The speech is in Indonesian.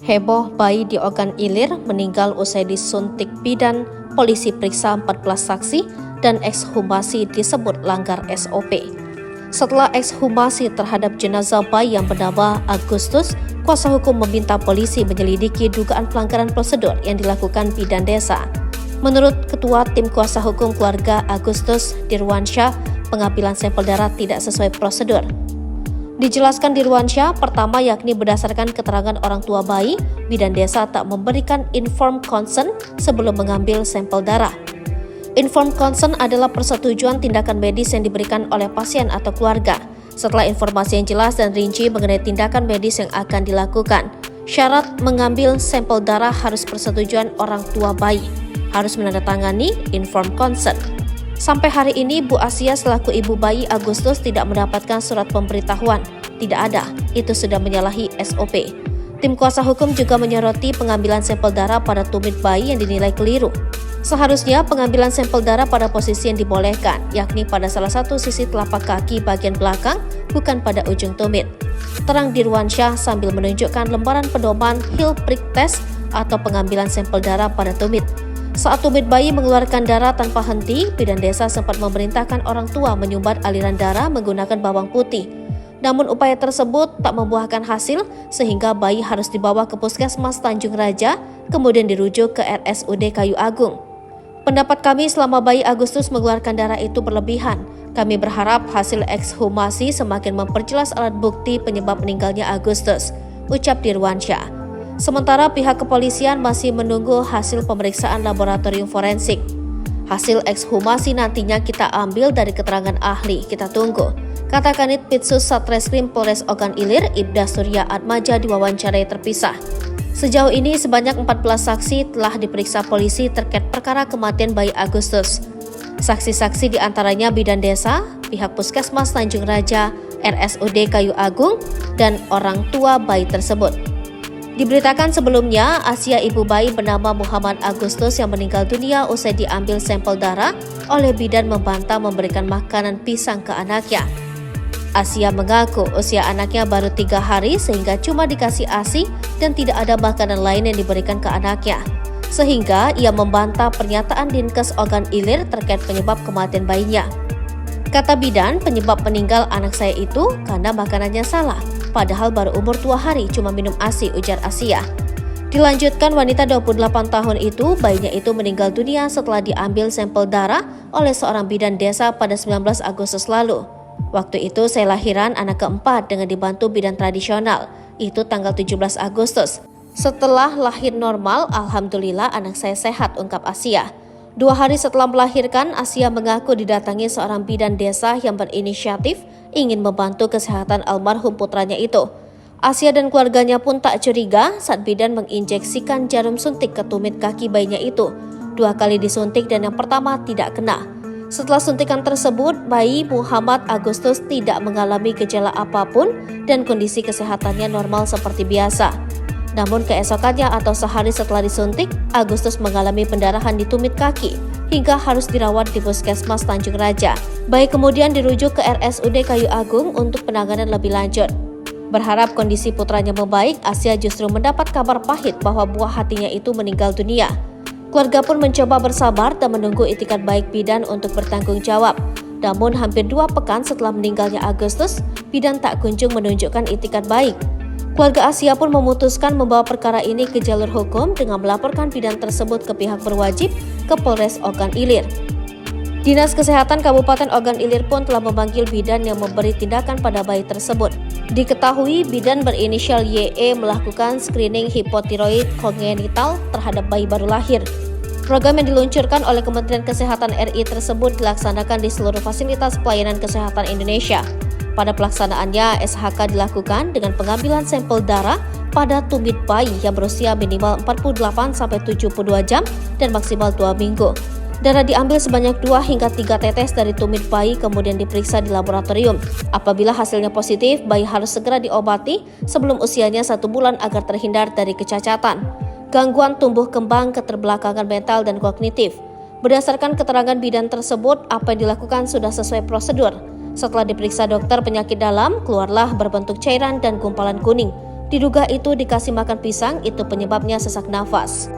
Heboh bayi di Ogan Ilir meninggal usai disuntik bidan, polisi periksa 14 saksi, dan ekshumasi disebut langgar SOP. Setelah ekshumasi terhadap jenazah bayi yang bernama Agustus, kuasa hukum meminta polisi menyelidiki dugaan pelanggaran prosedur yang dilakukan bidan desa. Menurut Ketua Tim Kuasa Hukum Keluarga Agustus Dirwansyah, pengambilan sampel darah tidak sesuai prosedur. Dijelaskan Dirwansyah, pertama yakni berdasarkan keterangan orang tua bayi, bidan desa tak memberikan informed consent sebelum mengambil sampel darah. Informed consent adalah persetujuan tindakan medis yang diberikan oleh pasien atau keluarga. Setelah informasi yang jelas dan rinci mengenai tindakan medis yang akan dilakukan, syarat mengambil sampel darah harus persetujuan orang tua bayi, harus menandatangani informed consent. Sampai hari ini, Bu Asia selaku ibu bayi Agustus tidak mendapatkan surat pemberitahuan. Tidak ada, itu sudah menyalahi SOP. Tim kuasa hukum juga menyoroti pengambilan sampel darah pada tumit bayi yang dinilai keliru. Seharusnya pengambilan sampel darah pada posisi yang dibolehkan, yakni pada salah satu sisi telapak kaki bagian belakang, bukan pada ujung tumit. Terang Dirwansyah sambil menunjukkan lembaran pedoman heel prick test atau pengambilan sampel darah pada tumit. Saat tumit bayi mengeluarkan darah tanpa henti, bidan desa sempat memerintahkan orang tua menyumbat aliran darah menggunakan bawang putih. Namun upaya tersebut tak membuahkan hasil sehingga bayi harus dibawa ke Puskesmas Tanjung Raja, kemudian dirujuk ke RSUD Kayu Agung. Pendapat kami selama bayi Agustus mengeluarkan darah itu berlebihan. Kami berharap hasil ekshumasi semakin memperjelas alat bukti penyebab meninggalnya Agustus, ucap Dirwansyah. Sementara pihak kepolisian masih menunggu hasil pemeriksaan laboratorium forensik. Hasil ekshumasi nantinya kita ambil dari keterangan ahli, kita tunggu, kata Kanit Pitsus Satreskrim Polres Ogan Ilir, Ibda Surya Atmaja diwawancarai terpisah. Sejauh ini sebanyak 14 saksi telah diperiksa polisi terkait perkara kematian bayi Agustus. Saksi-saksi diantaranya bidan desa, pihak Puskesmas Tanjung Raja, RSUD Kayu Agung, dan orang tua bayi tersebut. Diberitakan sebelumnya, Asia ibu bayi bernama Muhammad Agustus yang meninggal dunia usai diambil sampel darah oleh bidan membantah memberikan makanan pisang ke anaknya. Asia mengaku usia anaknya baru 3 hari sehingga cuma dikasih ASI dan tidak ada makanan lain yang diberikan ke anaknya. Sehingga ia membantah pernyataan Dinkes Ogan Ilir terkait penyebab kematian bayinya. Kata bidan, penyebab meninggal anak saya itu karena makanannya salah. Padahal baru umur 2 hari cuma minum ASI, ujar Asia. Dilanjutkan, wanita 28 tahun itu, bayinya itu meninggal dunia setelah diambil sampel darah oleh seorang bidan desa pada 19 Agustus lalu. Waktu itu saya lahiran anak keempat dengan dibantu bidan tradisional, itu tanggal 17 Agustus. Setelah lahir normal, alhamdulillah anak saya sehat, ungkap Asia. 2 hari setelah melahirkan, Asia mengaku didatangi seorang bidan desa yang berinisiatif ingin membantu kesehatan almarhum putranya itu. Asia dan keluarganya pun tak curiga saat bidan menginjeksikan jarum suntik ke tumit kaki bayinya itu. 2 kali disuntik dan yang pertama tidak kena. Setelah suntikan tersebut, bayi Muhammad Agustus tidak mengalami gejala apapun dan kondisi kesehatannya normal seperti biasa. Namun keesokannya atau sehari setelah disuntik, Agustus mengalami pendarahan di tumit kaki hingga harus dirawat di Puskesmas Tanjung Raja. Bayi kemudian dirujuk ke RSUD Kayu Agung untuk penanganan lebih lanjut. Berharap kondisi putranya membaik, Asia justru mendapat kabar pahit bahwa buah hatinya itu meninggal dunia. Keluarga pun mencoba bersabar dan menunggu itikat baik bidan untuk bertanggung jawab. Namun hampir 2 pekan setelah meninggalnya Agustus, bidan tak kunjung menunjukkan itikat baik. Keluarga Asia pun memutuskan membawa perkara ini ke jalur hukum dengan melaporkan bidan tersebut ke pihak berwajib ke Polres Ogan Ilir. Dinas Kesehatan Kabupaten Ogan Ilir pun telah memanggil bidan yang memberi tindakan pada bayi tersebut. Diketahui bidan berinisial YE melakukan screening hipotiroid kongenital terhadap bayi baru lahir. Program yang diluncurkan oleh Kementerian Kesehatan RI tersebut dilaksanakan di seluruh fasilitas pelayanan kesehatan Indonesia. Pada pelaksanaannya, SHK dilakukan dengan pengambilan sampel darah pada tumit bayi yang berusia minimal 48-72 jam dan maksimal 2 minggu. Darah diambil sebanyak 2 hingga 3 tetes dari tumit bayi kemudian diperiksa di laboratorium. Apabila hasilnya positif, bayi harus segera diobati sebelum usianya 1 bulan agar terhindar dari kecacatan, gangguan tumbuh kembang, keterbelakangan mental, dan kognitif. Berdasarkan keterangan bidan tersebut, apa yang dilakukan sudah sesuai prosedur. Setelah diperiksa dokter penyakit dalam, keluarlah berbentuk cairan dan gumpalan kuning. Diduga itu dikasih makan pisang, itu penyebabnya sesak nafas.